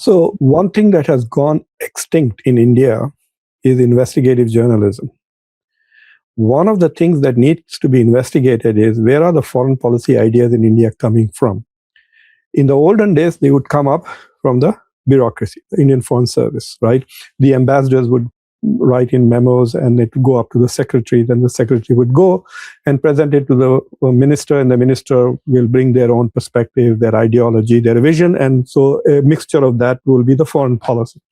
So one thing that has gone extinct in India is investigative journalism. One of the things that needs to be investigated is where are the foreign policy ideas in India coming from? In the olden days, they would come up from the bureaucracy, the Indian Foreign Service, right? The ambassadors would write in memos and it would go up to the secretary. Then the secretary would go and present it to the minister, and the minister will bring their own perspective, their ideology, their vision. And so a mixture of that will be the foreign policy.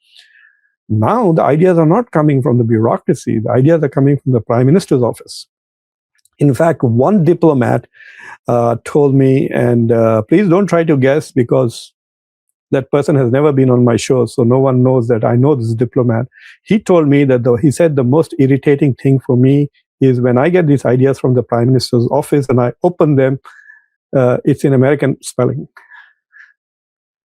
Now the ideas are not coming from the bureaucracy. The ideas are coming from the Prime Minister's office. In fact, one diplomat told me, and please don't try to guess because that person has never been on my show, so no one knows that I know this diplomat. He told me that he said the most irritating thing for me is when I get these ideas from the Prime Minister's office and I open them, it's in American spelling.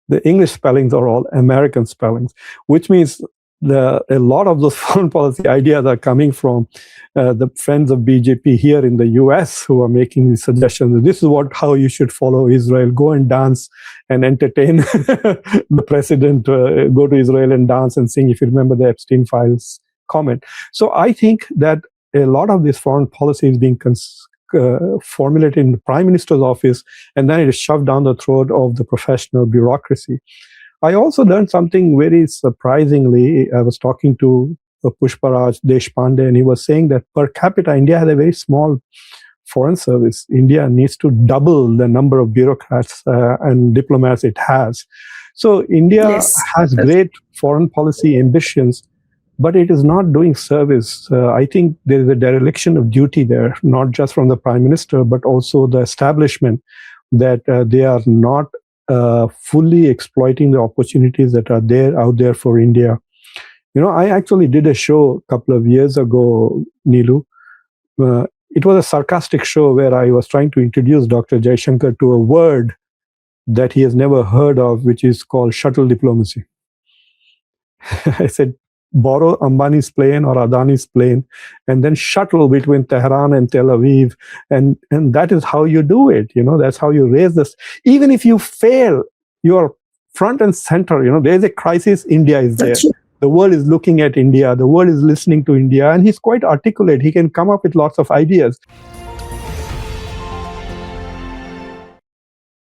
The English spellings are all American spellings, which means a lot of those foreign policy ideas are coming from the friends of BJP here in the US who are making these suggestions. This is how you should follow Israel. Go and dance and entertain the president. Go to Israel and dance and sing, if you remember the Epstein Files comment. So I think that a lot of this foreign policy is being formulated in the Prime Minister's office, and then it is shoved down the throat of the professional bureaucracy. I also learned something very surprisingly. I was talking to Pushparaj Deshpande, and he was saying that per capita, India has a very small foreign service. India needs to double the number of bureaucrats and diplomats it has. So India has great foreign policy ambitions, but it is not doing service. I think there is a dereliction of duty there, not just from the Prime Minister, but also the establishment, that they are not fully exploiting the opportunities that are out there for India. You know, I actually did a show a couple of years ago, Neelu. It was a sarcastic show where I was trying to introduce Dr. Jaishankar to a word that he has never heard of, which is called shuttle diplomacy. I said, borrow Ambani's plane or Adani's plane and then shuttle between Tehran and Tel Aviv, and that is how you do it. You know, that's how you raise this. Even if you fail, you're front and center. You know, there's a crisis, India is there. The world is looking at India, the world is listening to India, and he's quite articulate. He can come up with lots of ideas.